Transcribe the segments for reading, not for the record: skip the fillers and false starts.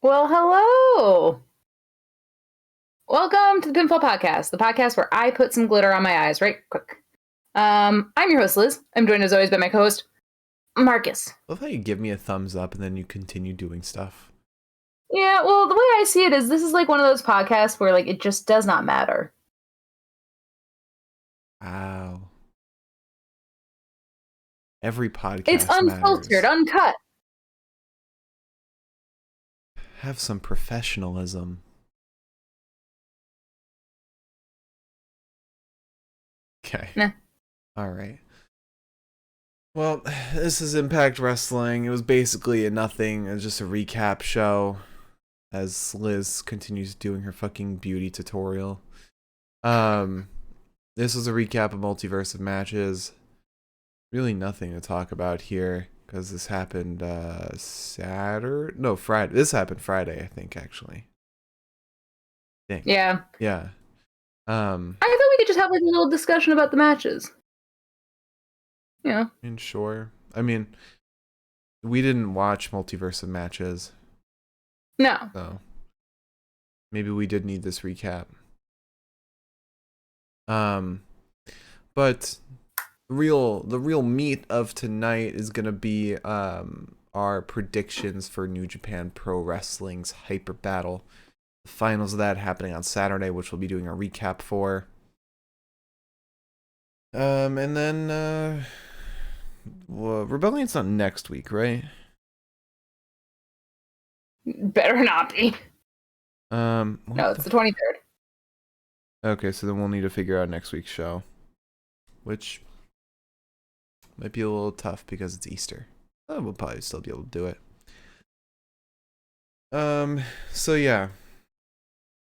Well, hello. Welcome to the Pinfall Podcast, the podcast where I put some glitter on my eyes right quick. I'm your host, Liz. I'm joined as always by my co-host, Marcus. I love how you give me a thumbs up and then you continue doing stuff. Yeah, well, the way I see it is this is like one of those podcasts where like it just does not matter. Wow. Every podcast It's unfiltered, matters. uncut. Have some professionalism. Okay. Nah. All right. Well, this is Impact Wrestling. It was basically a nothing. It was just a recap show as Liz continues doing her fucking beauty tutorial. This was a recap of Multiverse of matches. Really nothing to talk about here because this happened Friday. This happened Friday, I think, actually. Yeah. Yeah. I thought we could just have like a little discussion about the matches. Yeah. And sure. I mean, we didn't watch Multiverse of matches. No. So maybe we did need this recap. But the real meat of tonight is gonna be our predictions for New Japan Pro Wrestling's Hyper Battle. The finals of that happening on Saturday, which we'll be doing a recap for. And then Rebellion's not next week, right? Better not be. No, it's the 23rd. Okay, so then we'll need to figure out next week's show, which might be a little tough because it's Easter. We'll probably still be able to do it. So yeah,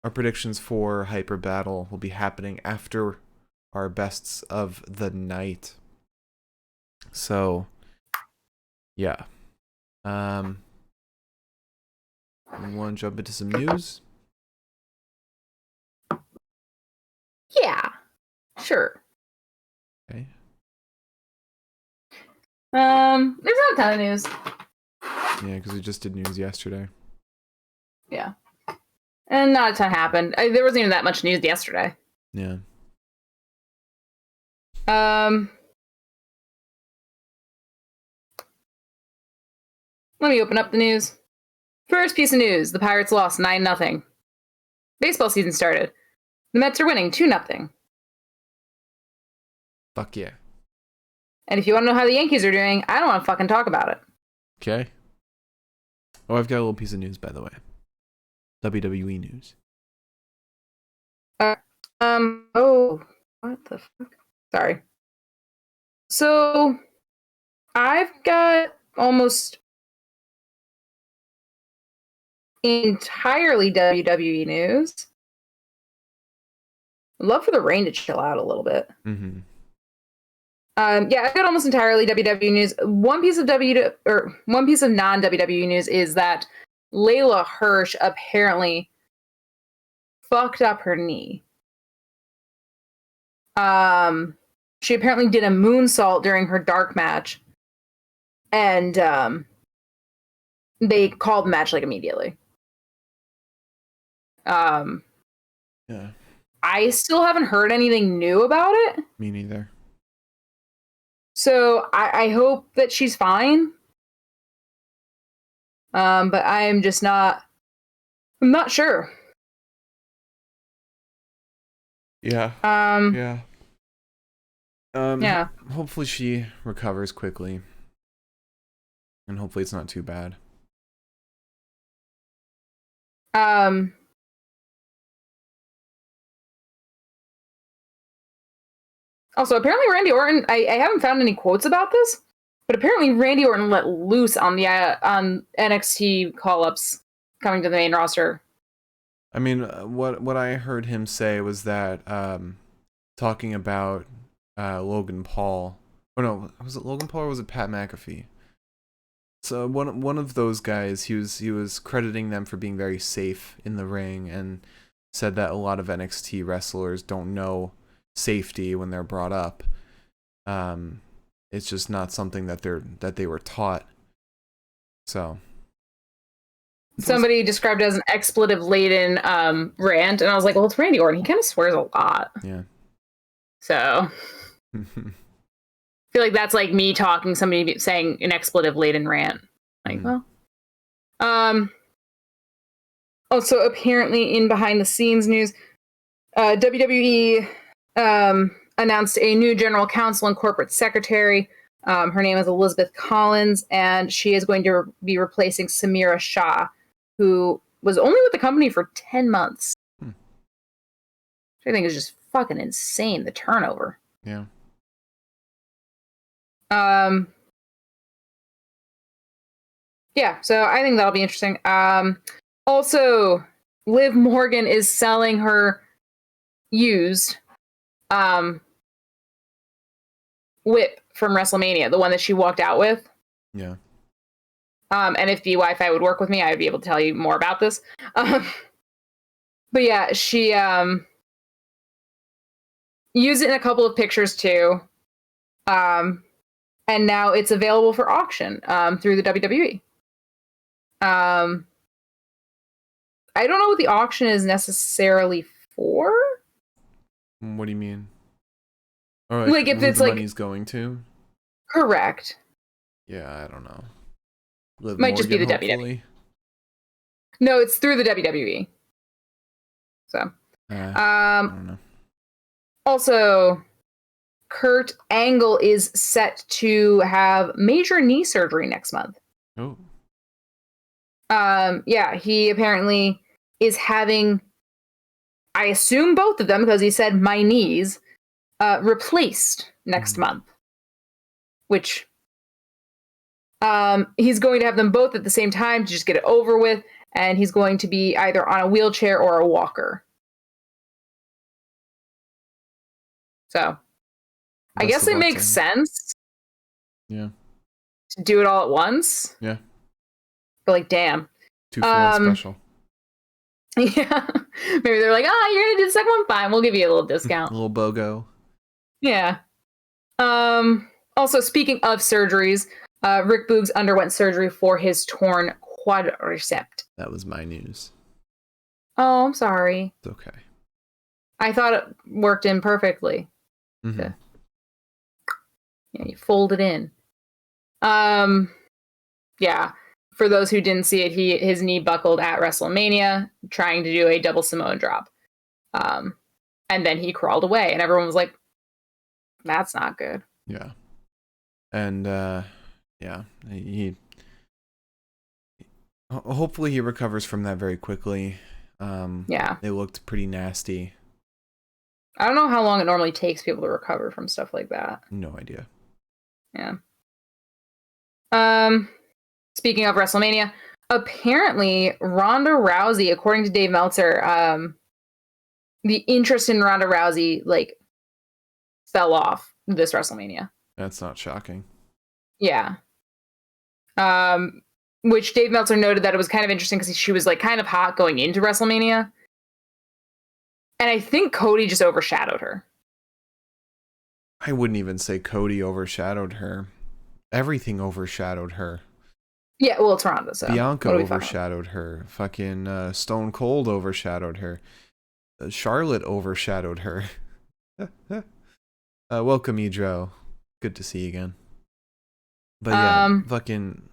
our predictions for Hyper Battle will be happening after our bests of the night. So yeah, we want to jump into some news. Yeah. Sure. Okay. There's not a ton of news. Yeah, because we just did news yesterday. Yeah. And not a ton happened. There wasn't even that much news yesterday. Yeah. Let me open up the news. First piece of news. The Pirates lost 9-0. Baseball season started. The Mets are winning 2-0. Fuck yeah. And if you want to know how the Yankees are doing, I don't want to fucking talk about it. Okay. Oh, I've got a little piece of news, by the way. WWE news. Oh, what the fuck? Sorry. So, I've got almost entirely WWE news. I'd love for the rain to chill out a little bit. Mm-hmm. Yeah, I've got almost entirely WWE news. One piece of non-WWE news is that Layla Hirsch apparently fucked up her knee. She apparently did a moonsault during her dark match, and they called the match like immediately. Yeah. I still haven't heard anything new about it. Me neither. So I hope that she's fine. But I'm not sure. Yeah. Yeah. Yeah. Hopefully she recovers quickly. And hopefully it's not too bad. Also, apparently Randy Orton, I haven't found any quotes about this, but apparently Randy Orton let loose on the on NXT call-ups coming to the main roster. I mean, what I heard him say was that talking about Logan Paul. Oh no, was it Logan Paul or was it Pat McAfee? So one of those guys, he was crediting them for being very safe in the ring and said that a lot of NXT wrestlers don't know safety when they're brought up. It's just not something that they were taught. So somebody described it as an expletive-laden rant, and I was like, well, it's Randy Orton. He kind of swears a lot. Yeah. So I feel like that's like me talking, somebody saying an expletive-laden rant. Like, well. Also, apparently in behind-the-scenes news, WWE announced a new general counsel and corporate secretary. Her name is Elizabeth Collins, and she is going to be replacing Samira Shah, who was only with the company for 10 months. Which I think is just fucking insane, the turnover. Yeah. Yeah, so I think that'll be interesting. Also, Liv Morgan is selling her used whip from WrestleMania, the one that she walked out with. Yeah. And if the Wi-Fi would work with me, I would be able to tell you more about this. But yeah, she used it in a couple of pictures too. And now it's available for auction through the WWE. I don't know what the auction is necessarily for. What do you mean? Or like if it's the like money's going to? Correct. Yeah, I don't know. Liv Might just be the hopefully. WWE. No, it's through the WWE. So, I don't know. Also, Kurt Angle is set to have major knee surgery next month. Oh. Yeah, he apparently is having, I assume both of them, because he said my knees, replaced next month. Which, he's going to have them both at the same time to just get it over with, and he's going to be either on a wheelchair or a walker. So, I guess it makes sense. Yeah. To do it all at once. Yeah. But like, damn. 2 for 1 special. Yeah. Maybe they're like, you're gonna do the second one? Fine, we'll give you a little discount. A little BOGO. Yeah. Also, speaking of surgeries, Rick Boogs underwent surgery for his torn quadricep. That was my news. Oh, I'm sorry. It's okay. I thought it worked in perfectly. Mm-hmm. Yeah, you fold it in. Yeah. For those who didn't see it, his knee buckled at WrestleMania, trying to do a double Samoan drop. And then he crawled away, and everyone was like, that's not good. Yeah. And, yeah, he hopefully he recovers from that very quickly. Yeah. It looked pretty nasty. I don't know how long it normally takes people to recover from stuff like that. No idea. Yeah. Speaking of WrestleMania, apparently Ronda Rousey, according to Dave Meltzer, the interest in Ronda Rousey like fell off this WrestleMania. That's not shocking. Yeah. Which Dave Meltzer noted that it was kind of interesting because she was like kind of hot going into WrestleMania. And I think Cody just overshadowed her. I wouldn't even say Cody overshadowed her. Everything overshadowed her. Yeah, well, it's Ronda, so. Bianca overshadowed her. Fucking Stone Cold overshadowed her. Charlotte overshadowed her. Welcome, Edro. Good to see you again. But yeah, fucking...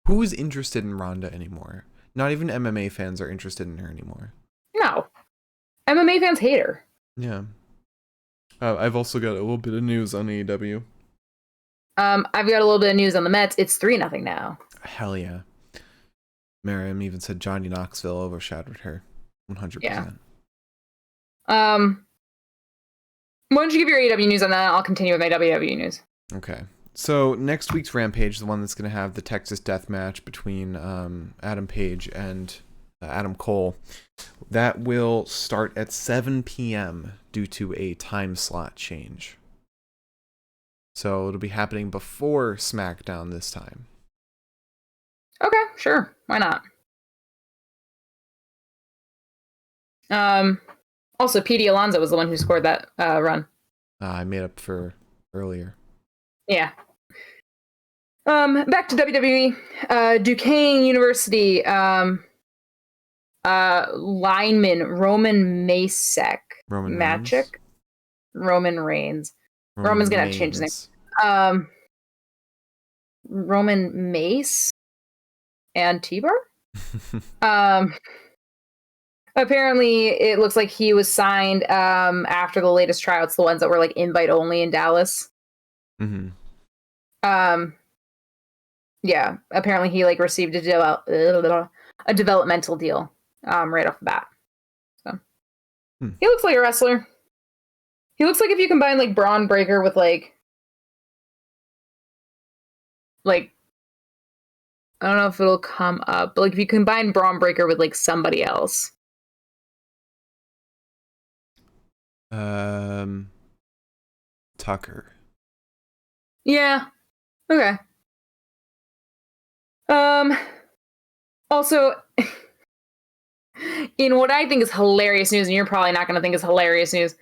Who is interested in Ronda anymore? Not even MMA fans are interested in her anymore. No. MMA fans hate her. Yeah. I've also got a little bit of news on AEW. I've got a little bit of news on the Mets. It's 3-0 now. Hell yeah. Miriam even said Johnny Knoxville overshadowed her. 100%. Yeah. Why don't you give your AEW news on that? I'll continue with my WWE news. Okay. So next week's Rampage, the one that's going to have the Texas Death Match between Adam Page and Adam Cole, that will start at 7 p.m. due to a time slot change. So it'll be happening before SmackDown this time. Okay, sure. Why not? Also, Petey Alonso was the one who scored that run. I made up for earlier. Yeah. Back to WWE. Duquesne University lineman Roman Macek. Roman Maciek? Reigns. Roman Reigns. Roman Roman's gonna have to change his Mains. name. Roman Mace and T-Bar? Apparently it looks like he was signed after the latest tryouts, the ones that were like invite only in Dallas. Mm-hmm. Yeah, apparently he like received a developmental deal right off the bat. So he looks like a wrestler. He looks like if you combine like Braun Breaker with like I don't know if it'll come up, but like if you combine Braun Breaker with like somebody else. Tucker. Yeah. Okay. Also, in what I think is hilarious news, and you're probably not going to think is hilarious news,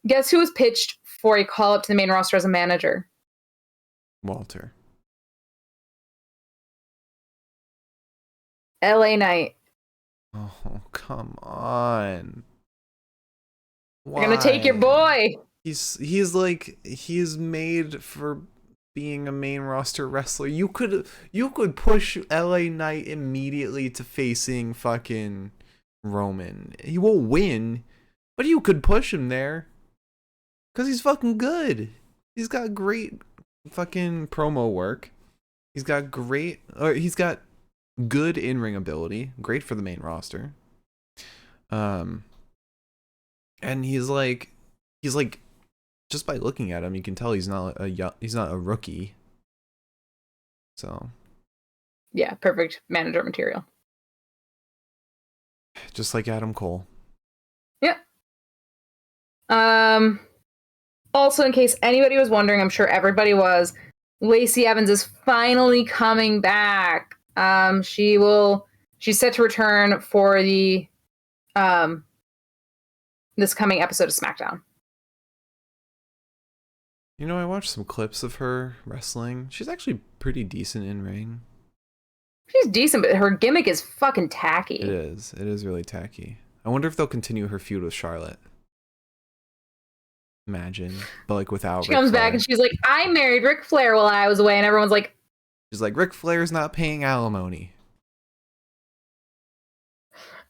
guess who was pitched for a call up to the main roster as a manager? Walter. LA Knight. Oh, come on. Why? They're going to take your boy. He's made for being a main roster wrestler. You could push LA Knight immediately to facing fucking Roman. He won't win, but you could push him there because he's fucking good. He's got great fucking promo work. He's got good in-ring ability, great for the main roster. And he's like just by looking at him, you can tell he's not a rookie. So, yeah, perfect manager material. Just like Adam Cole. Yep. Also, in case anybody was wondering, I'm sure everybody was, Lacey Evans is finally coming back. She's set to return for the this coming episode of SmackDown. You know, I watched some clips of her wrestling. She's actually pretty decent in ring. She's decent, but her gimmick is fucking tacky. It is. It is really tacky. I wonder if they'll continue her feud with Charlotte. Imagine, but like without. She comes back and she's like, "I married Ric Flair while I was away," and everyone's like, "She's like, Ric Flair's not paying alimony."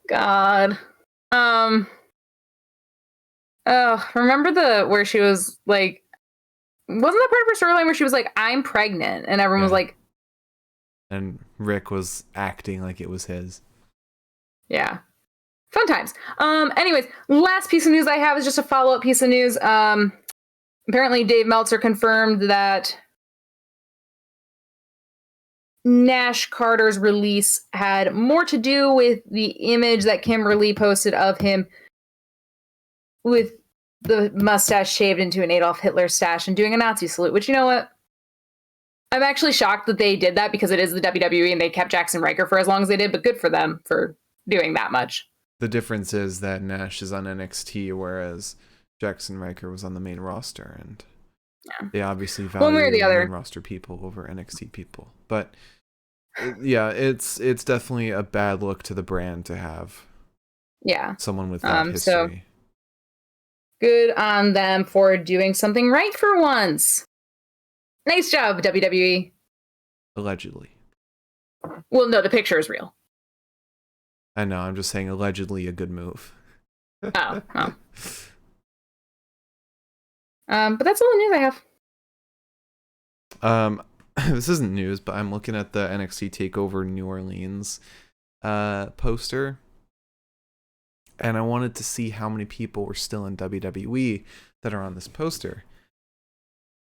God. Remember where she was like, wasn't that part of her storyline where she was like, "I'm pregnant," and everyone was like, and Rick was acting like it was his. Yeah. Fun times. Anyways, last piece of news I have is just a follow-up piece of news. Apparently Dave Meltzer confirmed that Nash Carter's release had more to do with the image that Kimberly posted of him with the mustache shaved into an Adolf Hitler stash and doing a Nazi salute, which, you know what? I'm actually shocked that they did that because it is the WWE and they kept Jackson Riker for as long as they did, but good for them for doing that much. The difference is that Nash is on NXT, whereas Jackson Riker was on the main roster, and they obviously value one way or the other main roster people over NXT people. But yeah, it's definitely a bad look to the brand to have someone with that history. So good on them for doing something right for once. Nice job, WWE. Allegedly. Well, no, the picture is real. I know, I'm just saying allegedly a good move. Oh. But that's all the news I have. This isn't news, but I'm looking at the NXT TakeOver New Orleans poster, and I wanted to see how many people were still in WWE that are on this poster.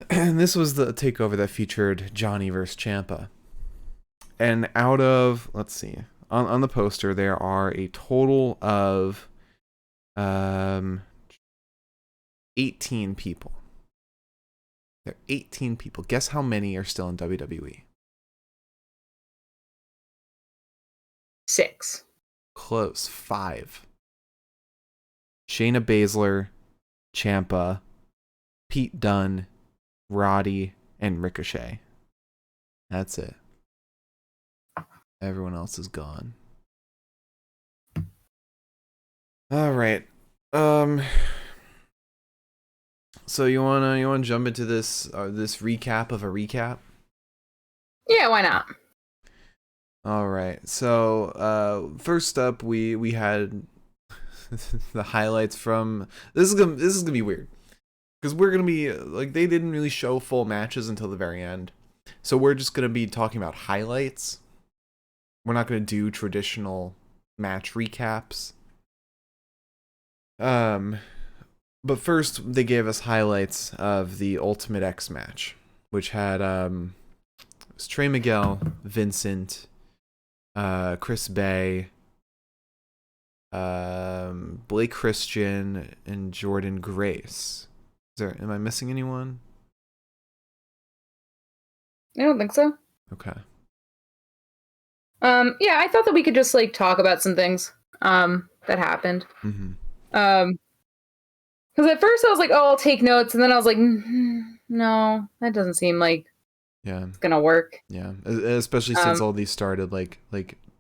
And this was the takeover that featured Johnny versus Ciampa. And out of, let's see, on the poster, there are a total of 18 people. There are 18 people. Guess how many are still in WWE? 6. Close. 5. Shayna Baszler, Ciampa, Pete Dunne, Roddy, and Ricochet. That's it. Everyone else is gone. All right. So you wanna jump into this recap of a recap? Yeah, why not? All right. So first up, we had the highlights from this is gonna be weird because we're gonna be like they didn't really show full matches until the very end, so we're just gonna be talking about highlights. We're not gonna do traditional match recaps. But first they gave us highlights of the Ultimate X match, which had it was Trey Miguel, Vincent, Chris Bay, Blake Christian, and Jordan Grace. Am I missing anyone? I don't think so. Okay. Yeah, I thought that we could just like talk about some things that happened. Mm-hmm. Because at first I was like, oh, I'll take notes, and then I was like, no, that doesn't seem like it's gonna work. Yeah, especially since all these started like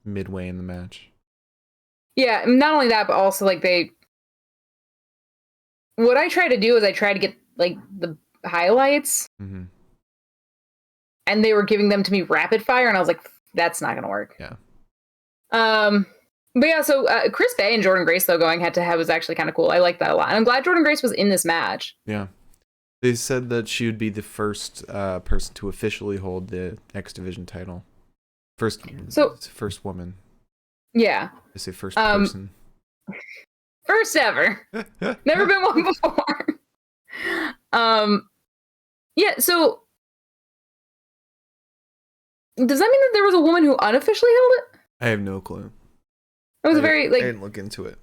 midway in the match. Yeah, not only that, but also like what I try to do is I try to get like the highlights, Mm-hmm. and they were giving them to me rapid fire, and I was like, that's not gonna work. Yeah. But yeah, so Chris Bay and Jordan Grace though going head to head was actually kind of cool. I like that a lot, and I'm glad Jordan Grace was in this match. Yeah. They said that she would be the first person to officially hold the X Division title. First woman. Yeah. I say first person. First ever. Never been one before. Yeah, so does that mean that there was a woman who unofficially held it? I have no clue. It was very like I didn't look into it.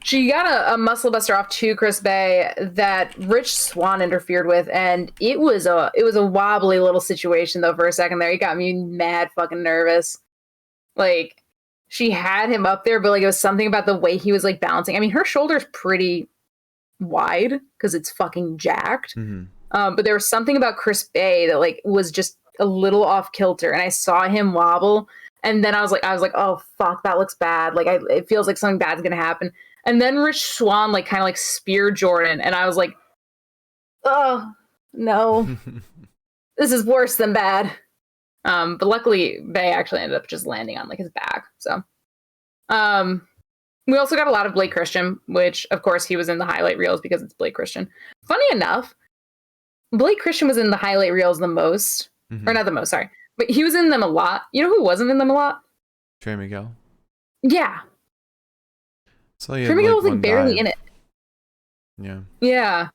She got a muscle buster off to Chris Bay that Rich Swann interfered with, and it was a wobbly little situation though for a second there. He got me mad fucking nervous. Like she had him up there, but like it was something about the way he was like balancing. I mean, her shoulder's pretty wide because it's fucking jacked. Mm-hmm. But there was something about Chris Bay that like was just a little off kilter, and I saw him wobble, and then I was like, oh fuck, that looks bad. Like it feels like something bad's gonna happen. And then Rich Swann like kind of like speared Jordan, and I was like, oh no, this is worse than bad. But luckily Bay actually ended up just landing on like his back. So, we also got a lot of Blake Christian, which of course he was in the highlight reels because it's Blake Christian. Funny enough, Blake Christian was in the highlight reels the most, or not the most, sorry, but he was in them a lot. You know who wasn't in them a lot? Trey Miguel. Yeah. So Trey Miguel was like barely in it. Yeah. Yeah.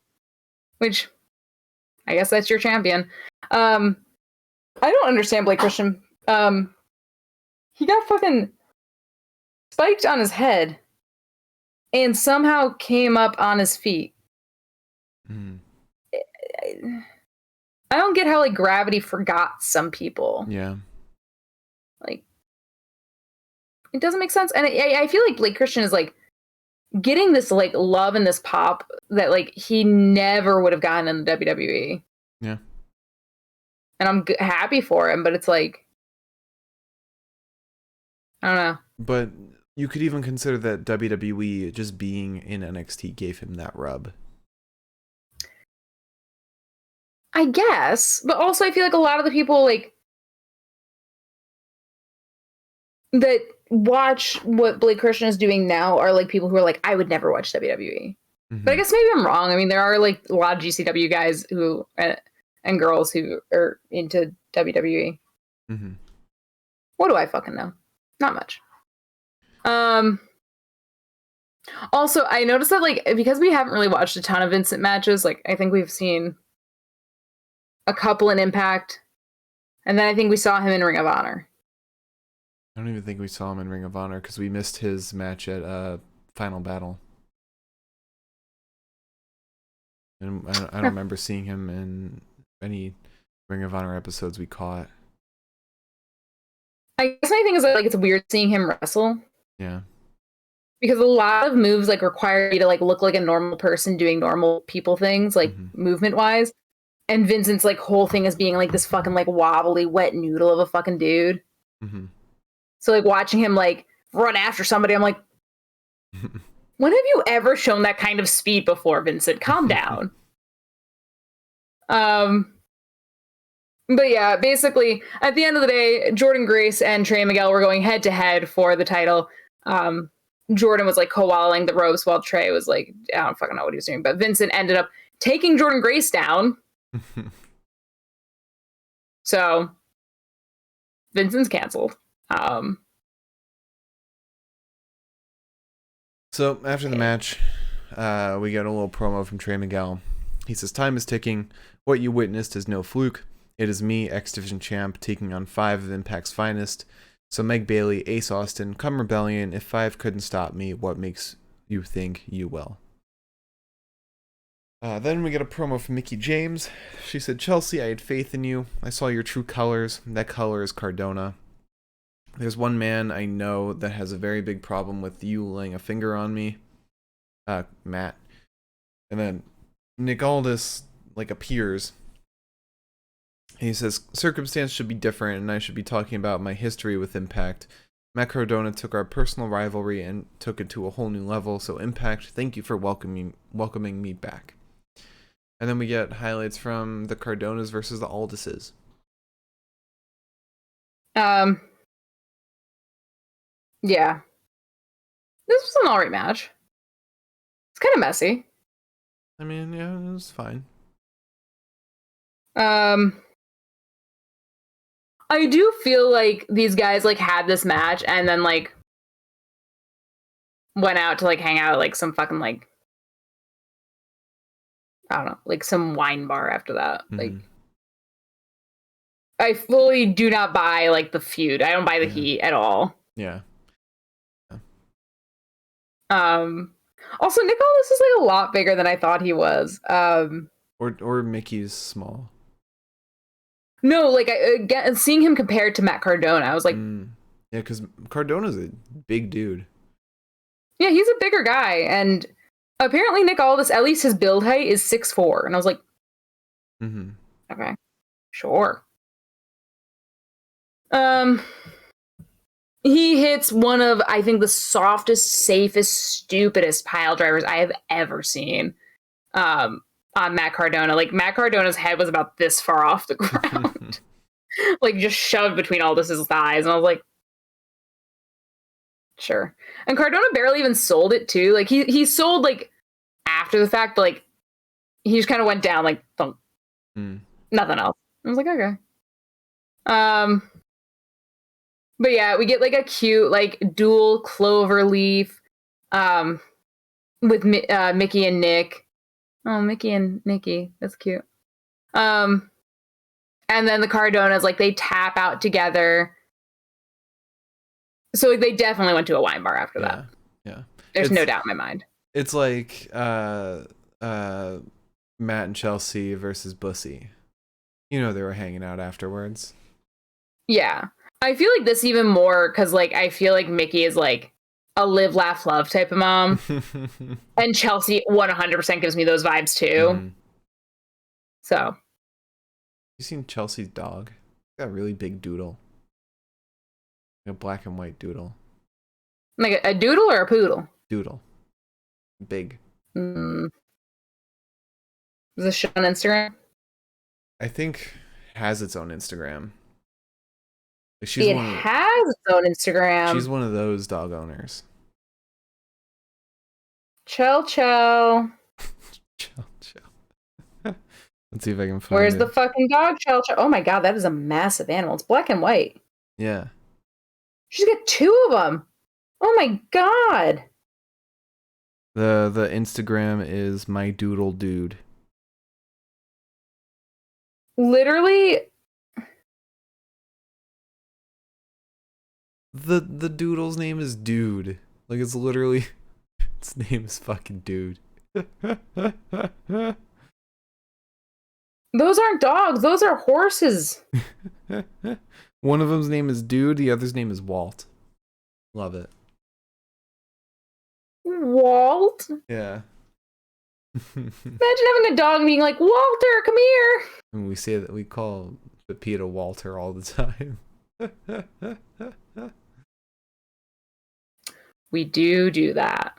Which, I guess that's your champion. I don't understand Blake Christian. He got fucking spiked on his head and somehow came up on his feet. Mm. I don't get how like gravity forgot some people. Yeah. Like, it doesn't make sense. And I feel like Blake Christian is like getting this like love and this pop that like he never would have gotten in the WWE. Yeah. And I'm happy for him, but it's like, I don't know. But you could even consider that WWE just being in NXT gave him that rub. I guess, but also I feel like a lot of the people like that watch what Blake Christian is doing now are like people who are like, I would never watch WWE. Mm-hmm. But I guess maybe I'm wrong. I mean, there are like a lot of GCW guys who and girls who are into WWE. Mm-hmm. What do I fucking know? Not much. Also, I noticed that like because we haven't really watched a ton of Vincent matches, like I think we've seen a couple in Impact, and then I think we saw him in Ring of Honor. I don't even think we saw him in Ring of Honor because we missed his match at Final Battle. And I don't remember seeing him in any Ring of Honor episodes we caught. I guess my thing is that like it's weird seeing him wrestle. Yeah. Because a lot of moves like require you to like look like a normal person doing normal people things, like movement wise. And Vincent's like whole thing is being like this fucking like wobbly wet noodle of a fucking dude. Mm-hmm. So like watching him like run after somebody. I'm like, when have you ever shown that kind of speed before, Vincent? Calm down. But yeah, basically, at the end of the day, Jordan Grace and Trey Miguel were going head to head for the title. Jordan was like koaling the ropes while Trey was like, I don't fucking know what he was doing. But Vincent ended up taking Jordan Grace down. So Vincent's canceled. So after the match, we get a little promo from Trey Miguel. He says, "Time is ticking. What you witnessed is no fluke. It is me, X Division champ, taking on 5 of Impact's finest. So Meg Bailey, Ace Austin, come Rebellion. If 5 couldn't stop me, what makes you think you will?" Then we get a promo from Mickie James. She said, "Chelsea, I had faith in you. I saw your true colors. That color is Cardona. There's one man I know that has a very big problem with you laying a finger on me. Matt." And then Nick Aldis, like, appears. He says, "Circumstance should be different, and I should be talking about my history with Impact. Matt Cardona took our personal rivalry and took it to a whole new level, so Impact, thank you for welcoming me back." And then we get highlights from the Cardonas versus the Aldises. Yeah. This was an alright match. It's kind of messy. I mean, yeah, it was fine. I do feel like these guys like had this match and then like went out to like hang out at like some fucking like, I don't know, like some wine bar after that. Mm-hmm. Like, I fully do not buy like the feud. I don't buy the heat at all. Yeah. Also, Nick Aldis is like a lot bigger than I thought he was. Or Mickey's small. No, like again, seeing him compared to Matt Cardona, I was like, yeah, because Cardona's a big dude. Yeah, he's a bigger guy, and apparently Nick Aldis, at least his build height is 6'4", and I was like, okay, sure. He hits one of, I think, the softest, safest, stupidest pile drivers I have ever seen. On Matt Cardona. Like, Matt Cardona's head was about this far off the ground. Like, just shoved between Aldis's thighs. And I was like, sure. And Cardona barely even sold it, too. Like, he sold, like, after the fact, but, like, he just kind of went down, like, thump. Nothing else. I was like, okay. But yeah, we get, like, a cute, like, dual clover leaf with Mickey and Nick. Oh, Mickey and Nikki. That's cute. And then the Cardonas, like, they tap out together. So like, they definitely went to a wine bar after that. Yeah. There's no doubt in my mind. It's like Matt and Chelsea versus Bussy. You know, they were hanging out afterwards. Yeah. I feel like this even more because, like, I feel like Mickey is, like, a live, laugh, love type of mom. And Chelsea 100% gives me those vibes too. So. You seen Chelsea's dog? Got a really big doodle. A black and white doodle. Like a doodle or a poodle? Doodle. Big. Is this shit on Instagram? I think it has its own Instagram. Has its own Instagram. She's one of those dog owners. Chell. Chell. Let's see if I can find Where's it. the fucking dog, Chell? Oh my god, that is a massive animal. It's black and white. Yeah. She's got 2 of them. Oh my god. The Instagram is my doodle dude. Literally. The doodle's name is Dude. Like, it's literally, its name is fucking Dude. Those aren't dogs. Those are horses. One of them's name is Dude. The other's name is Walt. Love it. Walt? Yeah. Imagine having a dog being like, Walter, come here. And we say that we call Pepita Walter all the time. We do that.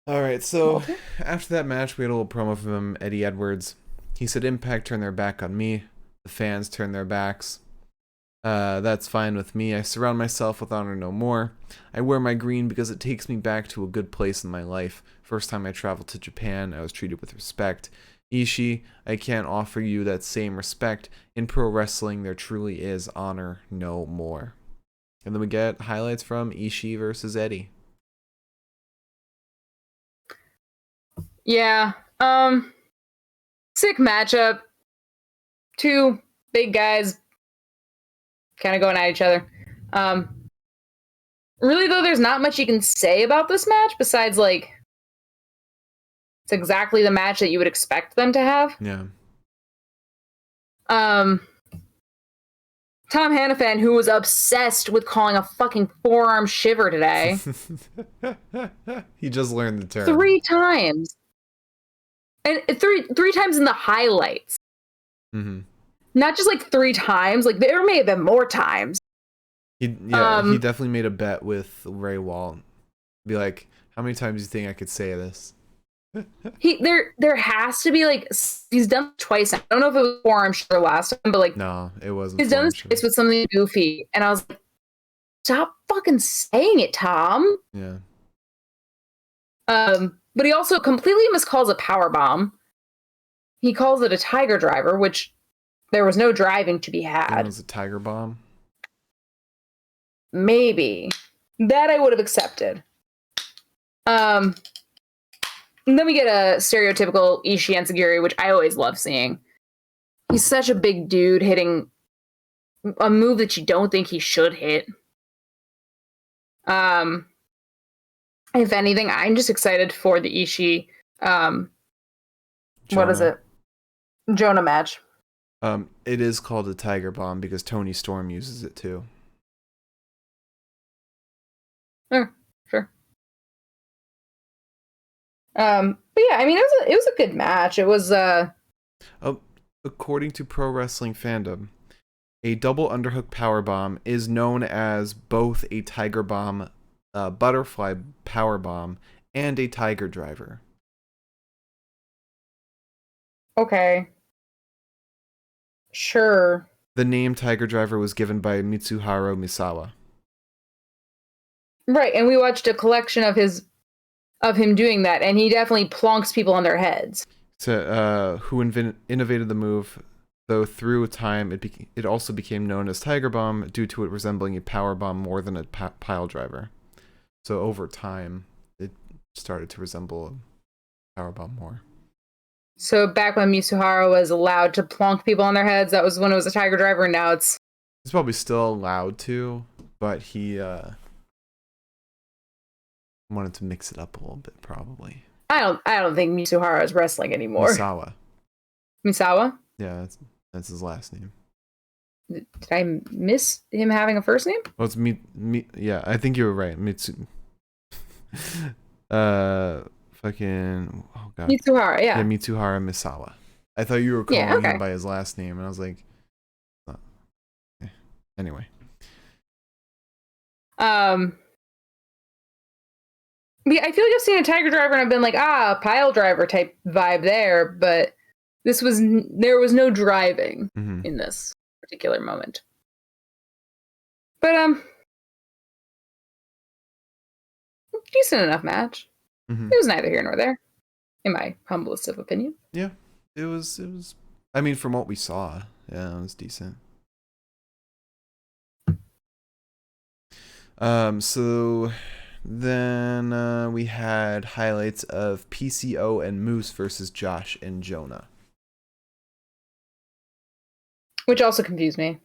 All right, so Okay. after that match, we had a little promo from him, Eddie Edwards. He said, Impact turned their back on me. The fans turned their backs. That's fine with me. I surround myself with honor no more. I wear my green because it takes me back to a good place in my life. First time I traveled to Japan, I was treated with respect. Ishii, I can't offer you that same respect. In pro wrestling, there truly is honor no more. And then we get highlights from Ishii versus Eddie. Yeah. Sick matchup. Two big guys kind of going at each other. Really, though, there's not much you can say about this match besides, like, it's exactly the match that you would expect them to have. Yeah. Tom Hannafan, who was obsessed with calling a fucking forearm shiver today. He just learned the term. 3 times. And three times in the highlights. Mm-hmm. Not just like 3 times. Like, there may have been more times. He definitely made a bet with Ray Walt. Be like, how many times do you think I could say this? There has to be, like, he's done it twice. I don't know if it was forearm shiver last time, but, like, no, it wasn't. He's done this twice with something goofy, and I was like, stop fucking saying it, Tom. Yeah. But he also completely miscalls a power bomb. He calls it a tiger driver, which there was no driving to be had. It was a tiger bomb. Maybe that I would have accepted. And then we get a stereotypical Ishii Enziguri, which I always love seeing. He's such a big dude hitting a move that you don't think he should hit. If anything, I'm just excited for the Ishii. What is it? Jonah match. It is called a tiger bomb because Tony Storm uses it too. Oh, sure. But yeah, I mean, it was a good match. It was according to Pro Wrestling Fandom, a double underhook power bomb is known as both a tiger bomb, butterfly power bomb, and a tiger driver. Okay. Sure. The name Tiger Driver was given by Mitsuharu Misawa. Right, and we watched a collection of him doing that, and he definitely plonks people on their heads. So, who innovated the move, though through time it also became known as Tiger Bomb due to it resembling a power bomb more than a pile driver. So over time, it started to resemble a power bomb more. So back when Mitsuharu was allowed to plonk people on their heads, that was when it was a tiger driver, and now it's... He's probably still allowed to, but he wanted to mix it up a little bit, probably. I don't think Mitsuharu is wrestling anymore. Misawa? Yeah, that's his last name. Did I miss him having a first name? Well, it's yeah, I think you were right. Fucking, oh god. Mitsuharu, yeah. Yeah, Mitsuharu Misawa. I thought you were calling him by his last name, and I was like, oh. Anyway. Yeah, I feel like I've seen a tiger driver and I've been like, pile driver type vibe there, but there was no driving in this particular moment. But decent enough match. Mm-hmm. It was neither here nor there, in my humblest of opinion. Yeah, it was. I mean, from what we saw, yeah, it was decent. So then we had highlights of PCO and Moose versus Josh and Jonah. Which also confused me.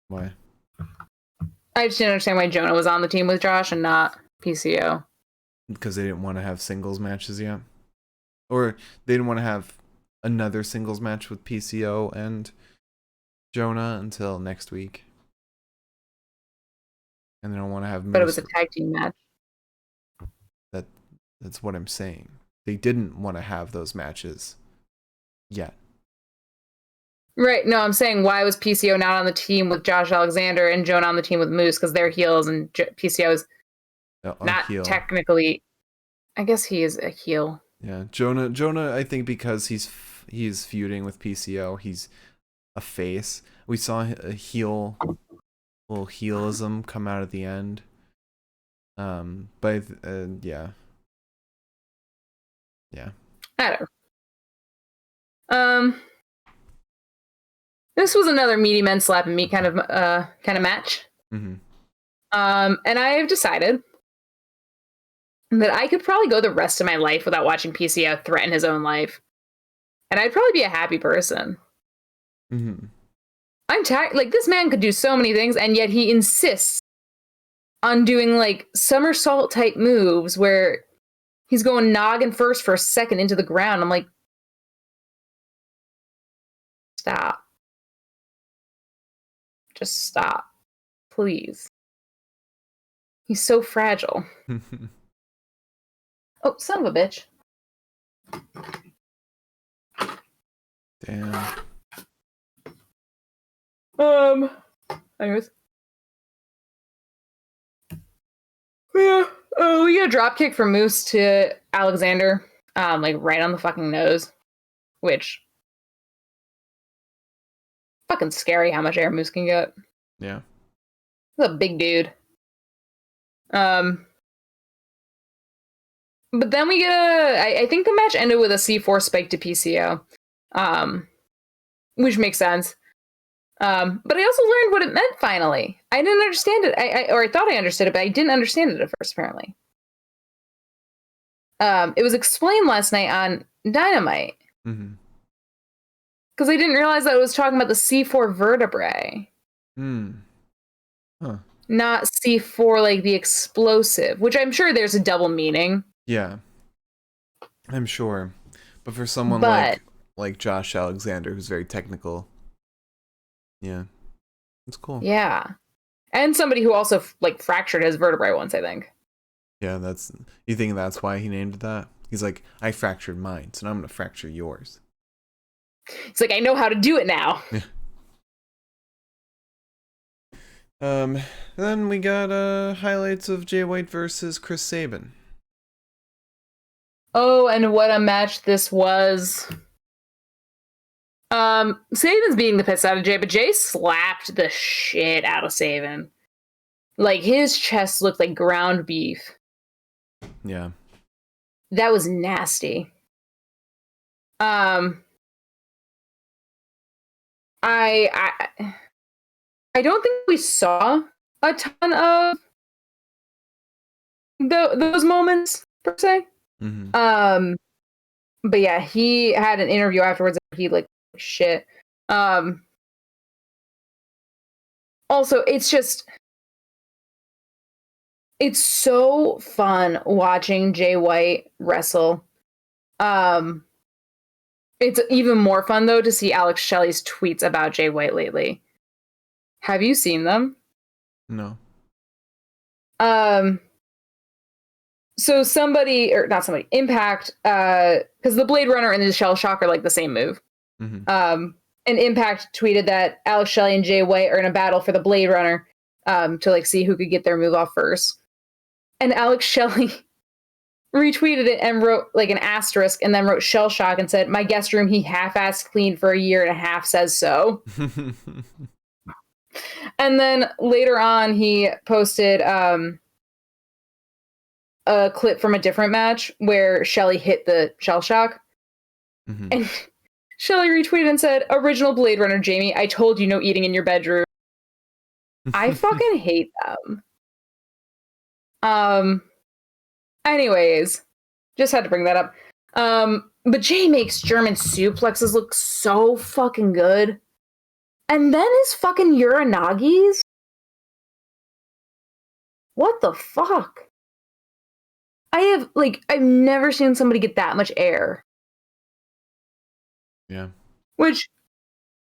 Why? I just didn't understand why Jonah was on the team with Josh and not PCO. Because they didn't want to have singles matches yet? Or they didn't want to have another singles match with PCO and Jonah until next week. And they don't want to have Moose. But it was a tag team match. That's what I'm saying. They didn't want to have those matches yet. Right. No, I'm saying why was PCO not on the team with Josh Alexander and Jonah on the team with Moose? Because they're heels and PCO is Not heel. technically. I guess he is a heel. Yeah, Jonah. I think because he's feuding with PCO, he's a face. We saw a little heelism come out at the end. But yeah. I don't know. This was another meaty men slapping me kind of match. Mm-hmm. And I have decided that I could probably go the rest of my life without watching PCO threaten his own life. And I'd probably be a happy person. Mm-hmm. I'm tired. Like, this man could do so many things, and yet he insists on doing, like, somersault type moves where he's going noggin first for a second into the ground. I'm like, stop. Just stop. Please. He's so fragile. Oh, son of a bitch. Damn. Anyways. Yeah. Oh, we get a drop kick from Moose to Alexander. Like right on the fucking nose. Which fucking scary how much air Moose can get. Yeah. He's a big dude. But then we get I think the match ended with a C4 spike to PCO. Which makes sense. But I also learned what it meant finally. I didn't understand it. I thought I understood it, but I didn't understand it at first, apparently. It was explained last night on Dynamite. Mm-hmm. Because I didn't realize that it was talking about the C4 vertebrae. Huh. Not C4 like the explosive, which I'm sure there's a double meaning. Yeah. I'm sure. But for someone like Josh Alexander, who's very technical, yeah, it's cool. Yeah. And somebody who also fractured his vertebrae once, I think. Yeah, you think that's why he named it that? He's like, I fractured mine, so now I'm gonna fracture yours. It's like, I know how to do it now. Yeah. Then we got highlights of Jay White versus Chris Saban. Oh, and what a match this was. Saban's beating the piss out of Jay, but Jay slapped the shit out of Saban. Like, his chest looked like ground beef. Yeah. That was nasty. I don't think we saw a ton of those moments, per se. Mm-hmm. But yeah, he had an interview afterwards where he shit. Also, it's so fun watching Jay White wrestle. It's even more fun though to see Alex Shelley's tweets about Jay White lately. Have you seen them? No. So Impact, because the Blade Runner and the Shell Shock are like the same move. Mm-hmm. And Impact tweeted that Alex Shelley and Jay White are in a battle for the Blade Runner, to see who could get their move off first. And Alex Shelley retweeted it and wrote an asterisk and then wrote Shell Shock and said, "My guest room he half-assed cleaned for a year and a half says so." And then later on he posted a clip from a different match where Shelley hit the Shell Shock. Mm-hmm. And Shelley retweeted and said, "Original Blade Runner, Jamie, I told you no eating in your bedroom." I fucking hate them. Anyways, just had to bring that up. But Jay makes German suplexes look so fucking good. And then his fucking Uranagis? What the fuck? I've never seen somebody get that much air. Yeah. Which,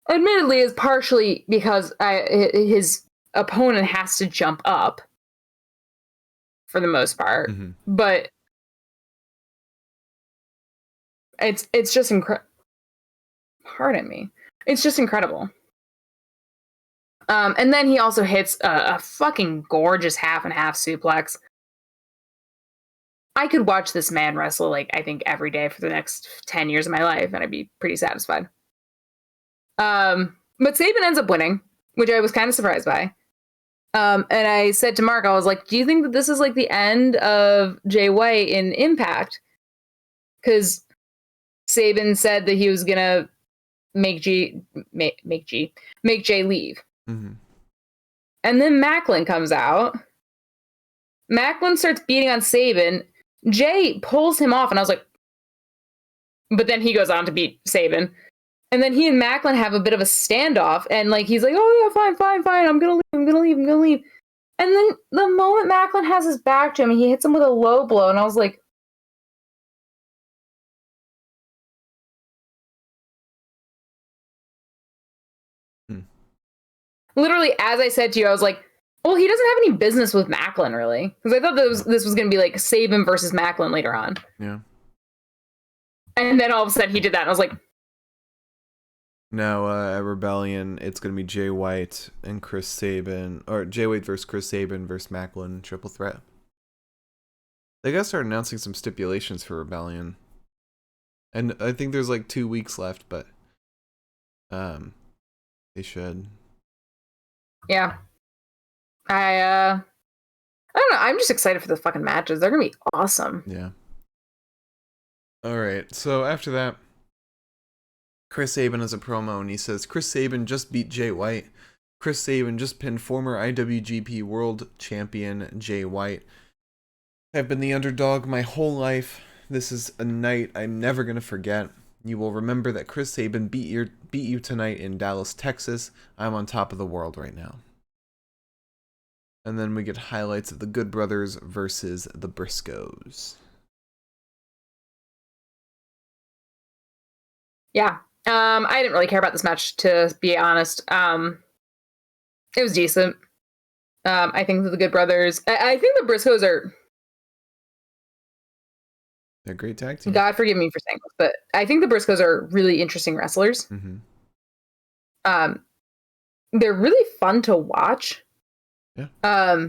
admittedly, is partially because his opponent has to jump up. For the most part. Mm-hmm. But it's just incredible. Pardon me. It's just incredible. And then he also hits a fucking gorgeous half and half suplex. I could watch this man wrestle, like, I think every day for the next 10 years of my life, and I'd be pretty satisfied. But Saban ends up winning, which I was kind of surprised by. And I said to Mark, I was like, do you think that this is like the end of Jay White in Impact? Because Saban said that he was going to make Jay leave. Mm-hmm. And then Macklin comes out. Macklin starts beating on Saban. Jay pulls him off, and I was like, but then he goes on to beat Saban. And then he and Macklin have a bit of a standoff, and like he's like, oh yeah, fine, I'm gonna leave. And then the moment Macklin has his back to him, he hits him with a low blow, and I was like, literally, as I said to you, I was like, well, he doesn't have any business with Macklin, really. Because I thought this was going to be like Saban versus Macklin later on. Yeah. And then all of a sudden he did that, and I was like... Now, at Rebellion, it's going to be Jay White and Chris Saban, or Jay White versus Chris Saban versus Macklin, triple threat. They got to start announcing some stipulations for Rebellion. And I think there's like 2 weeks left, but they should. Yeah. I don't know. I'm just excited for the fucking matches. They're gonna be awesome. Yeah. All right. So after that, Chris Saban has a promo, and he says, Chris Saban just beat Jay White. Chris Saban just pinned former IWGP World Champion Jay White. I've been the underdog my whole life. This is a night I'm never going to forget. You will remember that Chris Saban beat you tonight in Dallas, Texas. I'm on top of the world right now. And then we get highlights of the Good Brothers versus the Briscoes. Yeah. I didn't really care about this match, to be honest. It was decent. I think that the Good Brothers... I think the Briscoes are... They're a great tag team. God forgive me for saying this, but I think the Briscoes are really interesting wrestlers. Mm-hmm. They're really fun to watch. Yeah.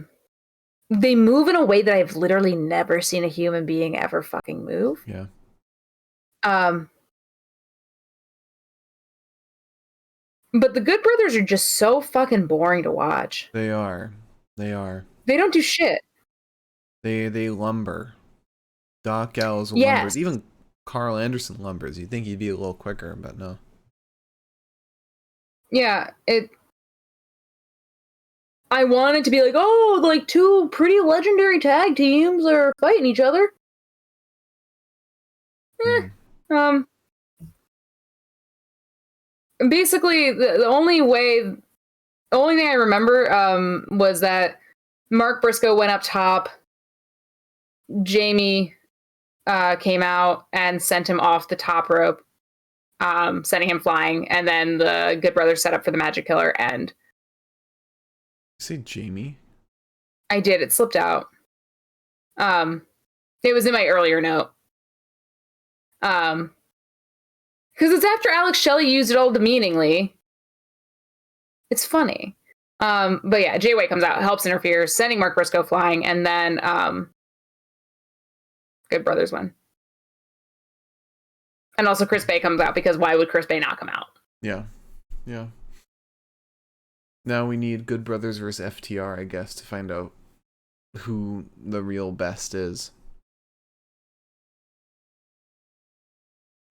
They move in a way that I've literally never seen a human being ever fucking move. Yeah. But the Good Brothers are just so fucking boring to watch. They are. They don't do shit. They lumber. Doc Gallows Yes. lumbers. Even Carl Anderson lumbers. You'd think he'd be a little quicker, but no. Yeah, I wanted to be like, oh, like two pretty legendary tag teams are fighting each other. Basically, the only thing I remember was that Mark Briscoe went up top. Jamie came out and sent him off the top rope, sending him flying, and then the Good Brothers set up for the Magic Killer, and You say Jamie? I did. It slipped out. It was in my earlier note. Because it's after Alex Shelley used it all demeaningly. It's funny. But yeah, Jay White comes out, helps interfere, sending Mark Briscoe flying, and then Good Brothers win. And also Chris Bay comes out, because why would Chris Bay not come out? Yeah. Yeah. Now we need Good Brothers versus FTR, I guess, to find out who the real best is.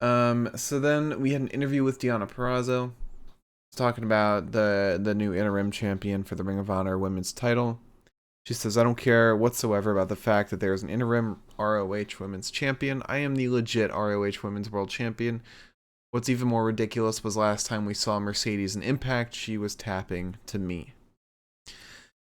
So then we had an interview with Deonna Purrazzo, talking about the new interim champion for the Ring of Honor women's title. She says, I don't care whatsoever about the fact that there is an interim ROH women's champion. I am the legit ROH women's world champion. What's even more ridiculous was last time we saw Mercedes in Impact, she was tapping to me.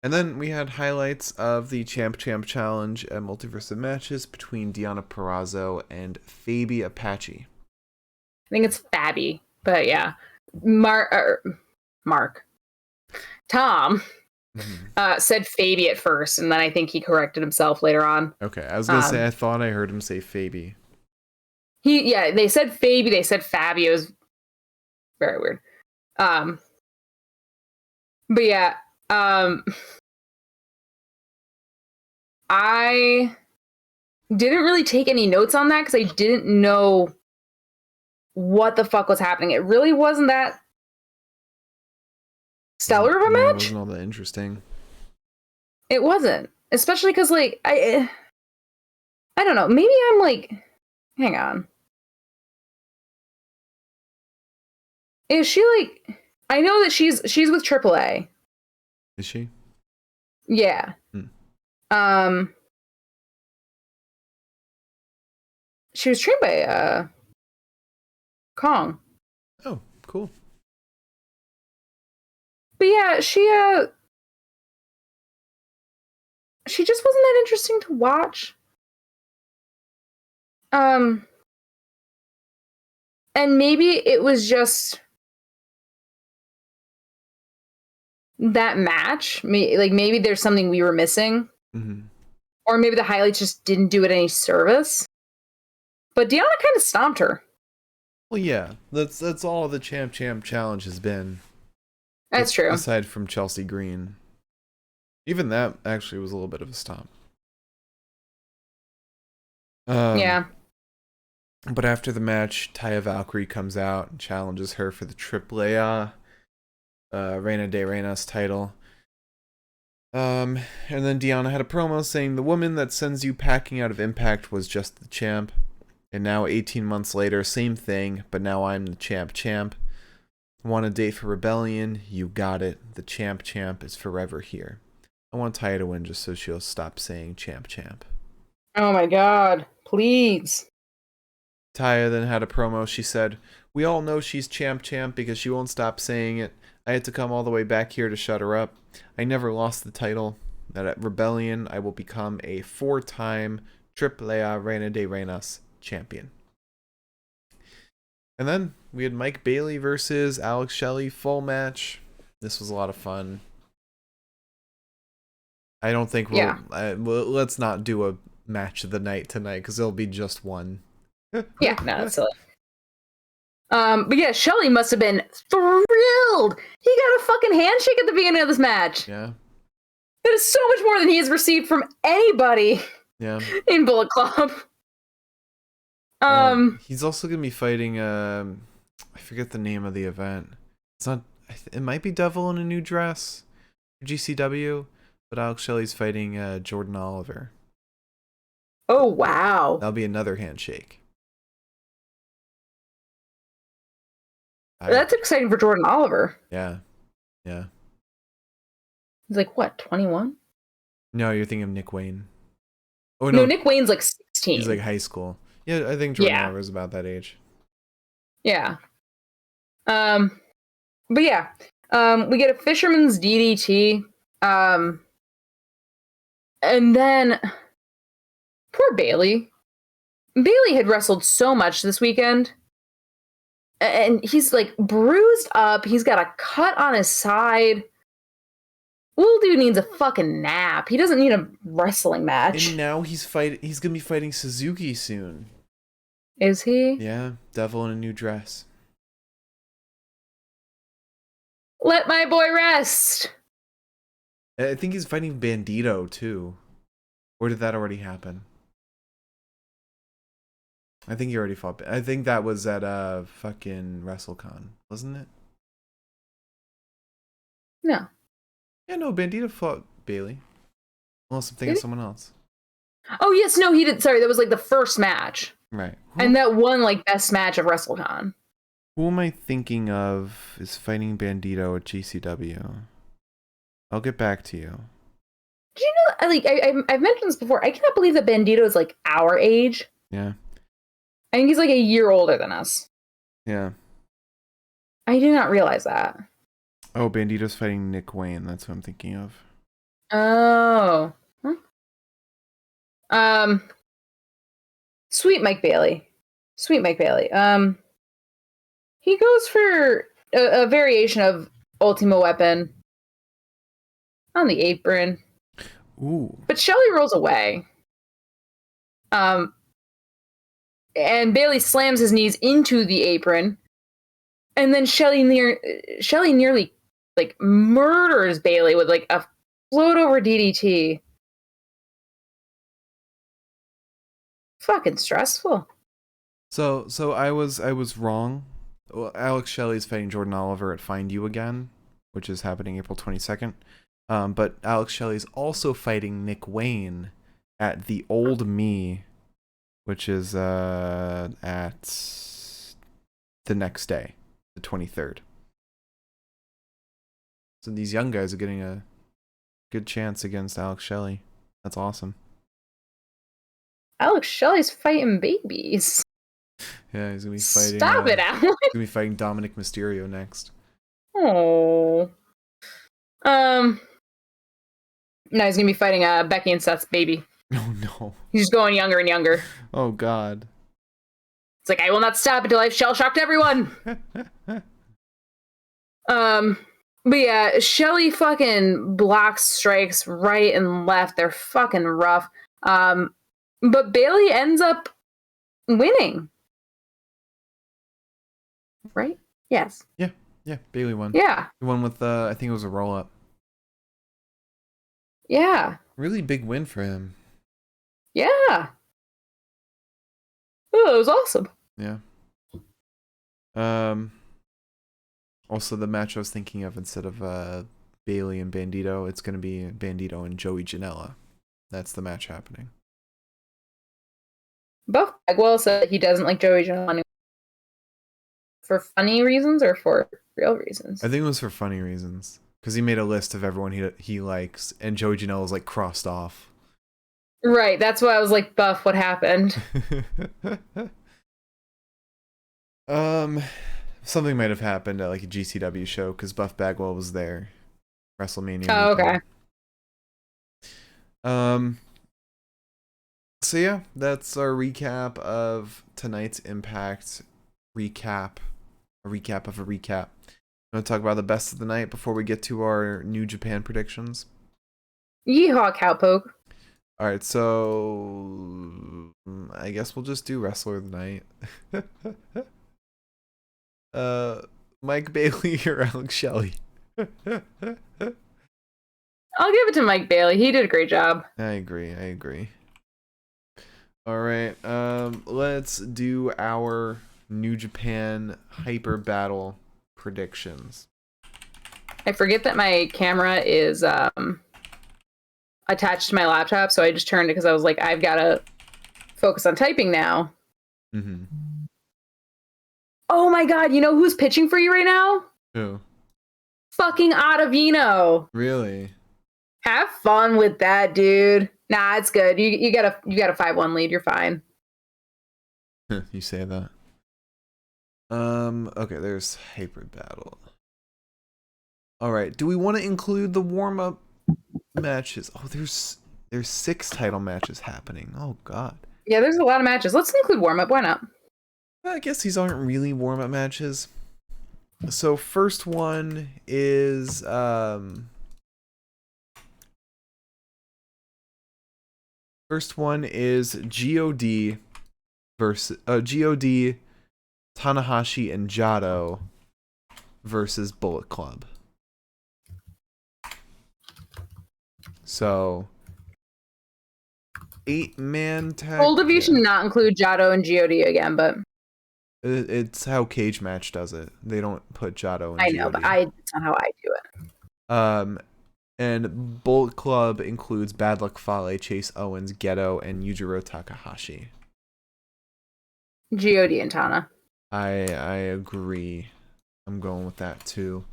And then we had highlights of the Champ Challenge at Multiverse of Matches between Deonna Purrazzo and Fabi Apache. I think it's Fabi, but yeah. Mark. Tom said Fabi at first, and then I think he corrected himself later on. Okay, I was going to say, I thought I heard him say Fabi. They said Fabi, they said Fabi. It was very weird. But yeah, I didn't really take any notes on that because I didn't know what the fuck was happening. It really wasn't that stellar of a match. It wasn't all that interesting. It wasn't, especially because like I don't know. Maybe I'm like, hang on. Is she like? I know that she's with AAA. Is she? Yeah. She was trained by Kong. Oh, cool. But yeah, she just wasn't that interesting to watch. And maybe it was just that match. Maybe there's something we were missing. Mm-hmm. Or maybe the highlights just didn't do it any service. But Deanna kind of stomped her. Well, yeah. That's all the Champ Challenge has been. That's true. Aside from Chelsea Green. Even that actually was a little bit of a stomp. Yeah. But after the match, Taya Valkyrie comes out and challenges her for the AAA Reina de Reinas title. And then Deanna had a promo saying the woman that sends you packing out of Impact was just the champ. And now 18 months later, same thing, but now I'm the champ. Want a date for Rebellion? You got it. The champ is forever here. I want Taya to win just so she'll stop saying champ. Oh my god, please. Taya then had a promo. She said, we all know she's champ because she won't stop saying it. I had to come all the way back here to shut her up. I never lost the title. That at Rebellion, I will become a 4-time AAA Reina de Reinas champion. And then we had Mike Bailey versus Alex Shelley full match. This was a lot of fun. I don't think let's not do a match of the night tonight because there'll be just one. Yeah, no, that's silly. But yeah, Shelley must have been thrilled. He got a fucking handshake at the beginning of this match. Yeah. That is so much more than he has received from anybody. Yeah. In Bullet Club. He's also gonna be fighting. I forget the name of the event. It's not. It might be Devil in a New Dress, GCW, but Alex Shelley's fighting Jordan Oliver. Oh wow! That'll be another handshake. That's exciting for Jordan Oliver. Yeah. He's like what, 21? No, you're thinking of Nick Wayne. Oh no, Nick Wayne's like 16. He's like high school. Yeah, I think Jordan Oliver's about that age. Yeah. But yeah. We get a Fisherman's DDT. And then poor Bailey. Bailey had wrestled so much this weekend. And he's like bruised up. He's got a cut on his side. Little dude needs a fucking nap. He doesn't need a wrestling match. And now he's gonna be fighting Suzuki soon. Is he? Yeah, Devil in a New Dress. Let my boy rest. I think he's fighting Bandito too. Or did that already happen? I think he already fought. I think that was at fucking WrestleCon, wasn't it? No. Yeah, no, Bandito fought Bailey. Unless I'm thinking of someone else. Oh yes, no, he did. Sorry, that was like the first match. Right. And that won like best match of WrestleCon. Who am I thinking of is fighting Bandito at GCW? I'll get back to you. Do you know, like, I've mentioned this before. I cannot believe that Bandito is like our age. Yeah. I think he's like a year older than us. Yeah. I did not realize that. Oh, Bandito's fighting Nick Wayne. That's what I'm thinking of. Oh. Huh? Sweet Mike Bailey. He goes for a variation of Ultima Weapon on the apron. Ooh. But Shelley rolls away. And Bailey slams his knees into the apron. And then Shelley nearly like murders Bailey with like a float over DDT. Fucking stressful. So I was wrong. Well, Alex Shelley's fighting Jordan Oliver at Find You Again, which is happening April 22nd. But Alex Shelley's also fighting Nick Wayne at The Old Me, which is at the next day, the 23rd. So these young guys are getting a good chance against Alex Shelley. That's awesome. Alex Shelley's fighting babies. Yeah, he's gonna be fighting. Stop it, Alex. He's gonna be fighting Dominic Mysterio next. Oh. No, he's gonna be fighting Becky and Seth's baby. Oh no. He's just going younger and younger. Oh god. It's like, I will not stop until I've shell shocked everyone. But yeah, Shelley fucking blocks strikes right and left. They're fucking rough. But Bailey ends up winning. Right? Yes. Yeah, Bailey won. Yeah. He won with I think it was a roll up. Yeah. Really big win for him. Yeah. Oh, it was awesome. Yeah. Also, the match I was thinking of, instead of Bailey and Bandito, it's going to be Bandito and Joey Janela. That's the match happening. Buff Bagwell said he doesn't like Joey Janela for funny reasons or for real reasons. I think it was for funny reasons, because he made a list of everyone he likes, and Joey Janela was like crossed off. Right, that's why I was like, Buff, what happened? Something might have happened at like a GCW show, because Buff Bagwell was there. WrestleMania. Oh, okay. So yeah, that's our recap of tonight's Impact recap. A recap of a recap. I'm going to talk about the best of the night before we get to our New Japan predictions. Yeehaw, cowpoke. Alright, so I guess we'll just do Wrestler of the Night. Mike Bailey or Alex Shelley? I'll give it to Mike Bailey. He did a great job. I agree. Alright, let's do our New Japan Hyper Battle predictions. I forget that my camera is attached to my laptop, so I just turned it because I was like, I've got to focus on typing now. Mm-hmm. Oh my god, you know who's pitching for you right now? Who? Fucking Ottavino. Really? Have fun with that, dude. Nah, it's good. You got a 5-1 lead. You're fine. You say that. Okay, there's Hyper Battle. Alright, do we want to include the warm-up matches? Oh, there's 6 title matches happening. Oh god. Yeah, there's a lot of matches. Let's include warm-up. Why not? I guess these aren't really warm-up matches. So first one is God, versus God, Tanahashi and Jado versus Bullet Club. So 8-man tag. Bold of you should not include Jado and God again, but it's how Cage Match does it. They don't put Jado and I know, God. but it's not how I do it. And Bullet Club includes Bad Luck Fale, Chase Owens, Geto, and Yujiro Takahashi. God and Tana. I agree. I'm going with that too.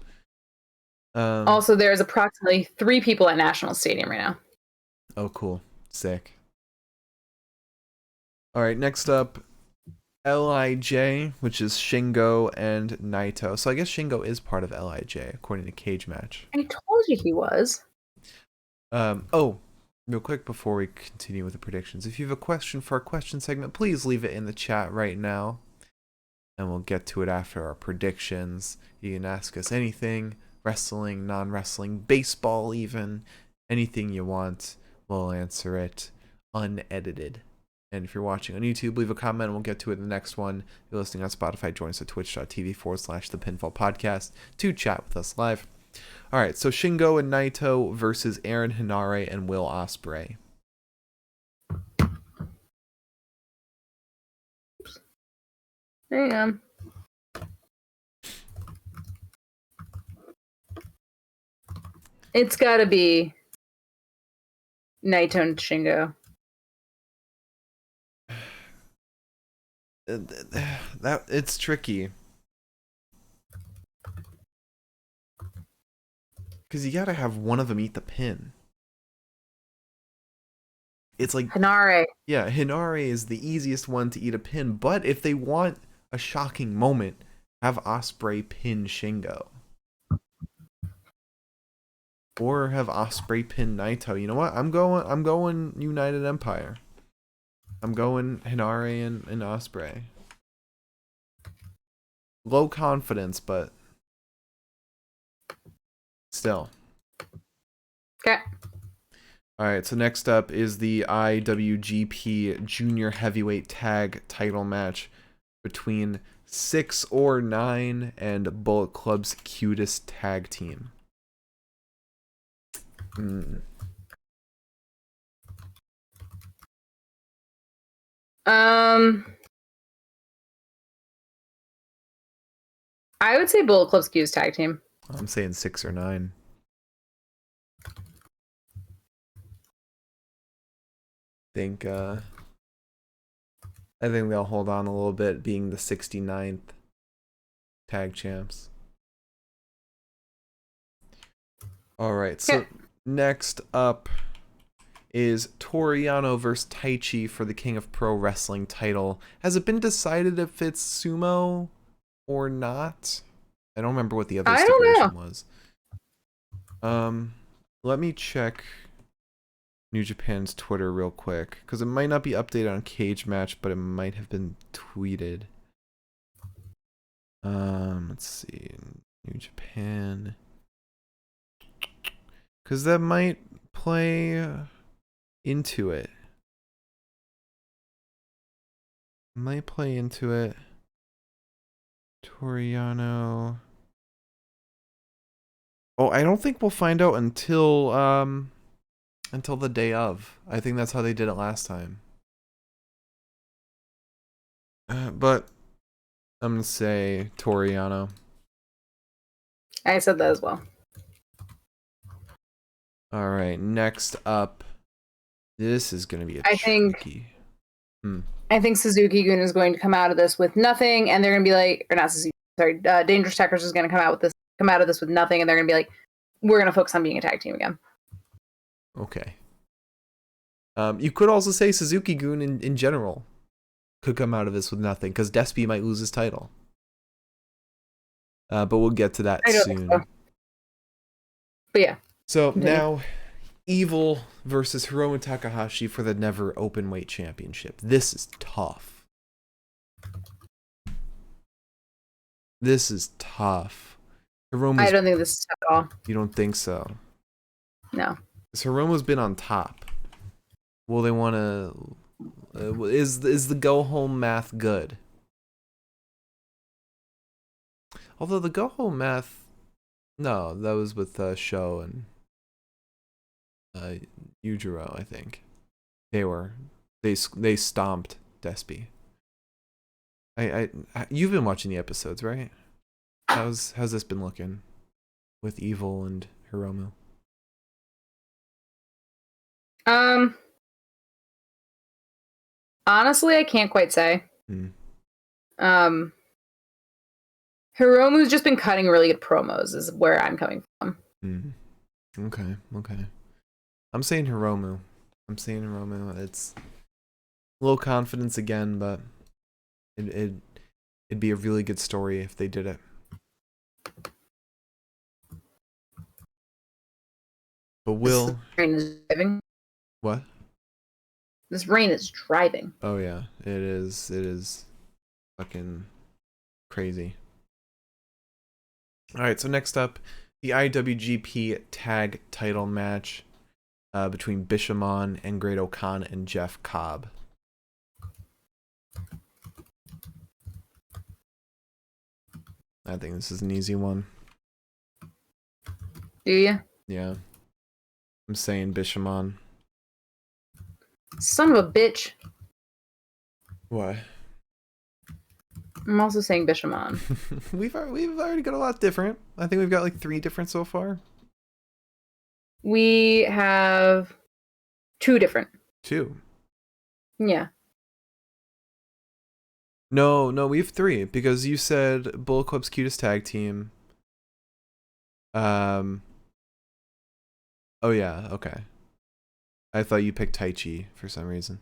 Also, there's approximately 3 people at National Stadium right now. Oh, cool. Sick. All right, next up, LIJ, which is Shingo and Naito. So I guess Shingo is part of LIJ, according to Cage Match. I told you he was. Oh, real quick before we continue with the predictions, if you have a question for our question segment, please leave it in the chat right now, and we'll get to it after our predictions. You can ask us anything, wrestling, non-wrestling, baseball even, anything you want. We'll answer it unedited. And if you're watching on YouTube, leave a comment and we'll get to it in the next one. If you're listening on Spotify, join us at twitch.tv/the Pinfall Podcast to chat with us live. All right, so Shingo and Naito versus Aaron Hanare and Will Ospreay. There you go. It's gotta be Naito and Shingo. That it's tricky. Because you gotta have one of them eat the pin. It's like Hanare. Yeah, Hanare is the easiest one to eat a pin, but if they want a shocking moment, have Ospreay pin Shingo. Or have Ospreay pin Naito. You know what? I'm going United Empire. I'm going Hanare and Ospreay. Low confidence, but still. Okay. Alright, so next up is the IWGP Junior Heavyweight Tag title match between 6 or 9 and Bullet Club's cutest tag team. I would say Bullet Club's Q's tag team. I'm saying 6 or 9. I think they'll hold on a little bit, being the 69th tag champs. Alright, so next up is Toru Yano versus Taichi for the King of Pro Wrestling title. Has it been decided if it's sumo or not? I don't remember what the other stipulation was. Let me check New Japan's Twitter real quick, because it might not be updated on Cage Match, but it might have been tweeted. Let's see, New Japan, because that might play into it. Might play into it. Toru Yano. Oh, I don't think we'll find out until the day of. I think that's how they did it last time. But I'm gonna say Toru Yano. I said that as well. All right, next up, this is gonna be tricky. I think Suzuki-gun is going to come out of this with nothing, and they're gonna be like, or not Suzuki, sorry, Dangerous Tekkers is gonna come out of this with nothing, and they're gonna be like, we're gonna focus on being a tag team again. Okay. You could also say Suzuki-gun in general could come out of this with nothing, because Despy might lose his title. But we'll get to that soon. So. But yeah. So now, Evil versus Hiromu Takahashi for the Never Openweight Championship. This is tough. I don't think this is tough at all. You don't think so? No. Because Hiromu's been on top. Will they want to... is the go-home math good? Although the go-home math... No, that was with Sho and Yujiro, I think. They stomped Despy. You've been watching the episodes, right? How's this been looking with Evil and Hiromu? Honestly, I can't quite say. Hiromu's just been cutting really good promos, is where I'm coming from. Okay. I'm saying Hiromu. It's low confidence again, but it'd be a really good story if they did it. But will... This rain is driving. What? This rain is driving. Oh yeah, it is. It is fucking crazy. Alright, so next up, the IWGP Tag Title match between Bishamon and Great O'Khan and Jeff Cobb. I think this is an easy one. Do you? Yeah. I'm saying Bishamon. Son of a bitch. What? I'm also saying Bishamon. we've already got a lot different. I think we've got like 3 different so far. We have 2 different. 2. Yeah. No, we have 3 because you said Bullet Club's cutest tag team. Oh yeah, okay. I thought you picked Taichi for some reason.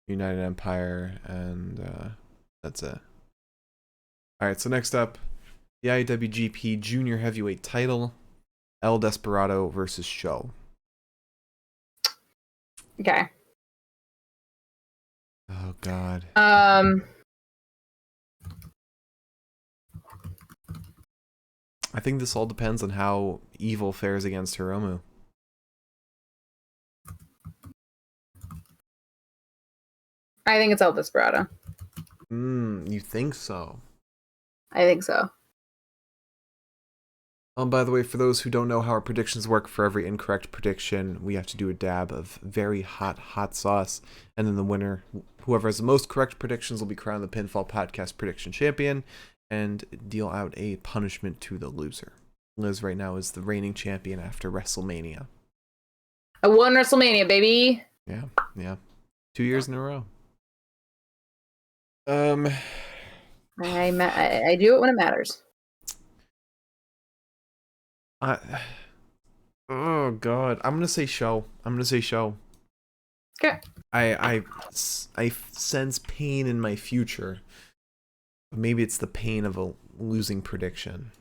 United Empire, and that's it. Alright, so next up, the IWGP Junior Heavyweight title, El Desperado versus Sho. Okay. Oh god. I think this all depends on how Evil fares against Hiromu. I think it's El Desperado. You think so? I think so. By the way, for those who don't know how our predictions work, for every incorrect prediction, we have to do a dab of very hot sauce, and then the winner, whoever has the most correct predictions, will be crowned the Pinfall Podcast Prediction Champion and deal out a punishment to the loser. Liz right now is the reigning champion after WrestleMania. I won WrestleMania, baby. Yeah. 2 years in a row. I do it when it matters. Oh god, I'm gonna say Sho. Okay. I sense pain in my future. Maybe it's the pain of a losing prediction.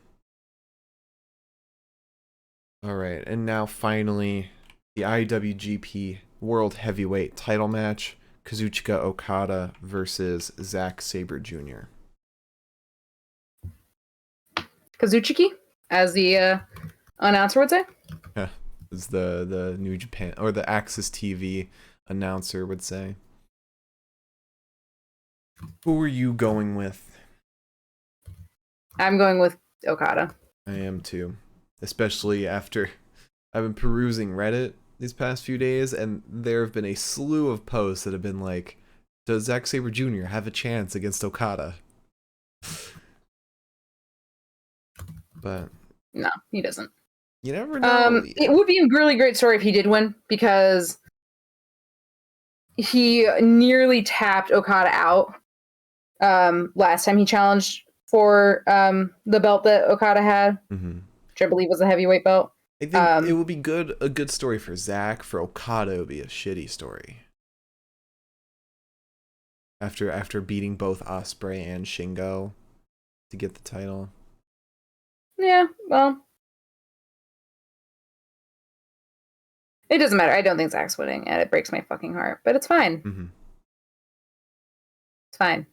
Alright, and now finally, the IWGP World Heavyweight title match. Kazuchika Okada versus Zack Saber Jr. Kazuchiki, as the announcer would say. Yeah, as the New Japan, or the Axis TV announcer would say. Who are you going with? I'm going with Okada. I am too. Especially after I've been perusing Reddit these past few days, and there have been a slew of posts that have been like, does Zack Saber Jr. have a chance against Okada? But no, he doesn't. You never know. It would be a really great story if he did win, because he nearly tapped Okada out last time he challenged for the belt that Okada had, which I believe was a heavyweight belt. I think it would be a good story for Zack. For Okada, it would be a shitty story. After beating both Ospreay and Shingo to get the title. Yeah, well, it doesn't matter. I don't think Zack's winning, and it breaks my fucking heart. But it's fine. It's fine.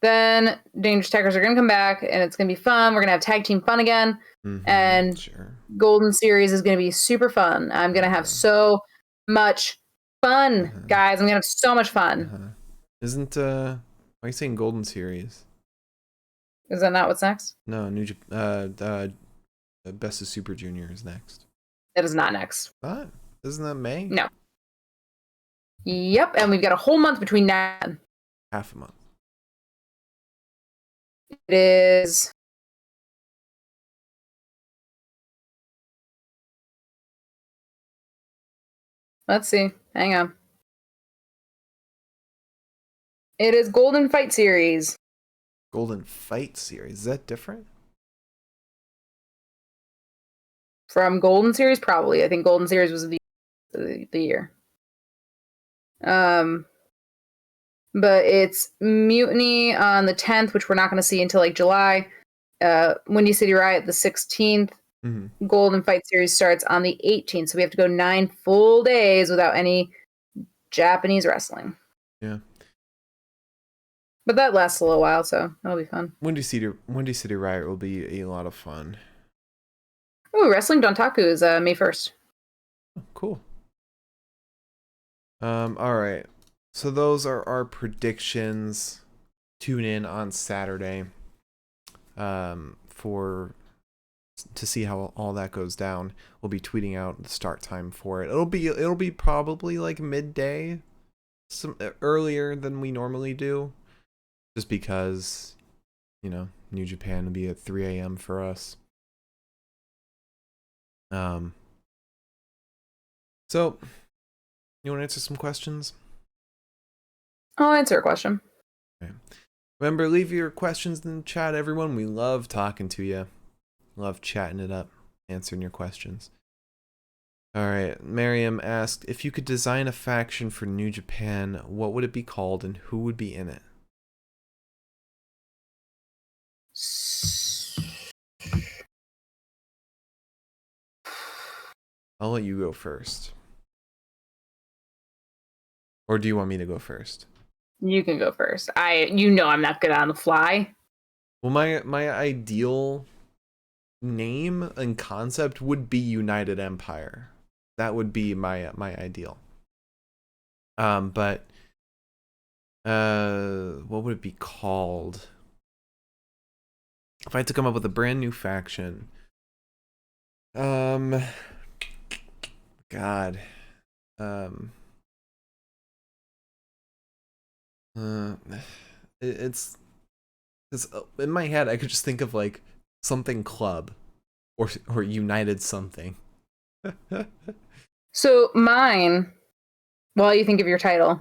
Then Dangerous Tekkers are going to come back, and it's going to be fun. We're going to have tag team fun again. And Golden Series is going to be super fun. I'm going to have so much fun, guys. I'm going to have so much fun. Isn't, why are you saying Golden Series? Is that not what's next? No, Best of Super Junior is next. It is not next. What? Isn't that May? No. Yep, and we've got a whole month between now and half a month. It is... Let's see. Hang on. It is Golden Fight Series. Golden Fight Series? Is that different? From Golden Series, probably. I think Golden Series was the year. But it's Mutiny on the 10th, which we're not going to see until like July. Windy City Riot the 16th. Golden Fight Series starts on the 18th, so we have to go 9 full days without any Japanese wrestling. Yeah. But that lasts a little while, so that'll be fun. Windy City Riot will be a lot of fun. Oh, Wrestling Dontaku is May 1st. Oh, cool. All right. So those are our predictions. Tune in on Saturday to see how all that goes down. We'll be tweeting out the start time for it. It'll be probably like midday, some earlier than we normally do, just because, you know, New Japan will be at 3 a.m. for us. So, you want to answer some questions? I'll answer a question. Okay. Remember, leave your questions in the chat, everyone. We love talking to you. Love chatting it up, answering your questions. All right, Miriam asked, if you could design a faction for New Japan, what would it be called and who would be in it? I'll let you go first. Or do you want me to go first? You can go first. I'm not good on the fly. Well, my ideal name and concept would be United Empire. That would be my ideal. But what would it be called? If I had to come up with a brand new faction, God, it's in my head. I could just think of like something club, or United something. So mine, while you think of your title,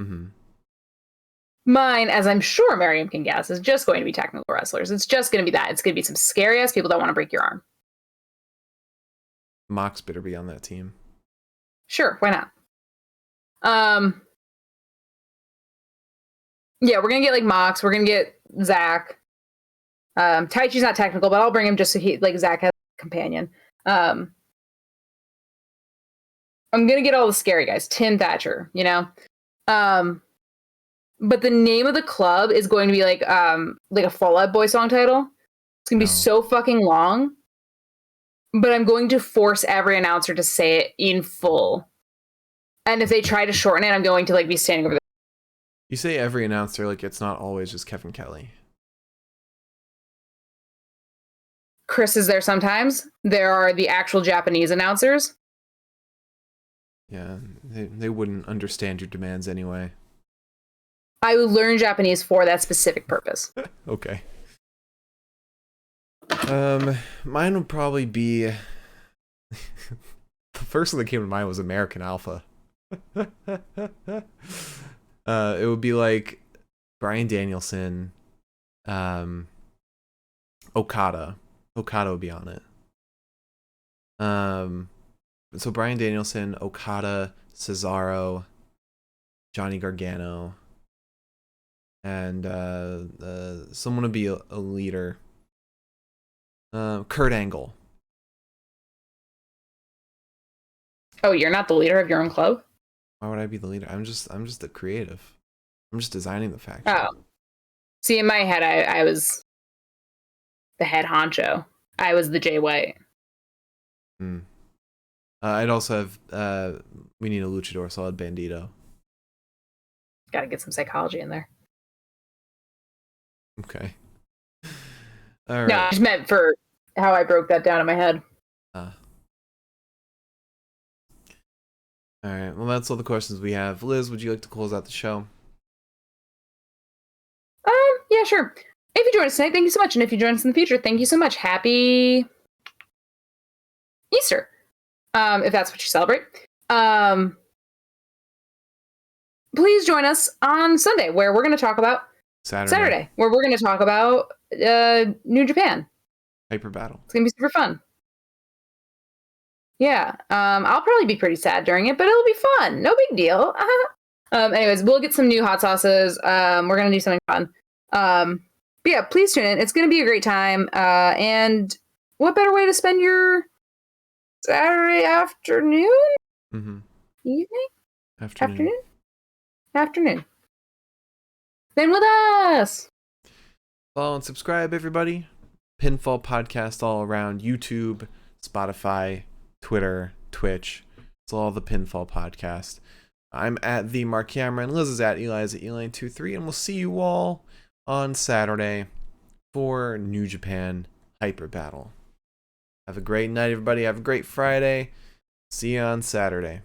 mine, as I'm sure Miriam can guess, is just going to be technical wrestlers. It's just going to be that. It's going to be some scary ass people that want to break your arm. Mox better be on that team. Sure, why not? Yeah, we're gonna get like Mox. We're gonna get Zach. Taichi's not technical, but I'll bring him just so Zach has a companion. I'm gonna get all the scary guys. Tim Thatcher, you know. But the name of the club is going to be like a Fall Out Boy song title. It's gonna be so fucking long. But I'm going to force every announcer to say it in full. And if they try to shorten it, I'm going to be standing over there. You say every announcer, like it's not always just Kevin Kelly. Chris is there sometimes. There are the actual Japanese announcers. Yeah, they wouldn't understand your demands anyway. I would learn Japanese for that specific purpose. Okay. Mine would probably be the first one that came to mind was American Alpha. It would be like Bryan Danielson, Okada. Okada would be on it. So Bryan Danielson, Okada, Cesaro, Johnny Gargano, and someone would be a leader. Kurt Angle. Oh, you're not the leader of your own club? Why would I be the leader? I'm just the creative. I'm just designing the faction. Oh. See, in my head, I was the head honcho. I was the Jay White. I'd also have we need a luchador, so I'll add Bandito. Gotta get some psychology in there. Okay. All right. No, I just meant for how I broke that down in my head. All right. Well, that's all the questions we have. Liz, would you like to close out the show? Yeah, sure. If you joined us tonight, thank you so much. And if you join us in the future, thank you so much. Happy Easter. If that's what you celebrate. Please join us on Sunday, where we're going to talk about Saturday, where we're going to talk about New Japan. Hyper Battle. It's going to be super fun. Yeah. I'll probably be pretty sad during it, but it'll be fun. No big deal. Anyways, we'll get some new hot sauces. We're going to do something fun. But yeah, please tune in. It's going to be a great time. And what better way to spend your Saturday afternoon? Evening? Afternoon. Then with us. Follow and subscribe, everybody. Pinfall Podcast all around YouTube, Spotify, Twitter, Twitch. It's all the Pinfall Podcast. I'm at the Mark Cameron. Liz is at Eli's at Eli23, and we'll see you all on Saturday for New Japan Hyper Battle. Have a great night, everybody. Have a great Friday. See you on Saturday.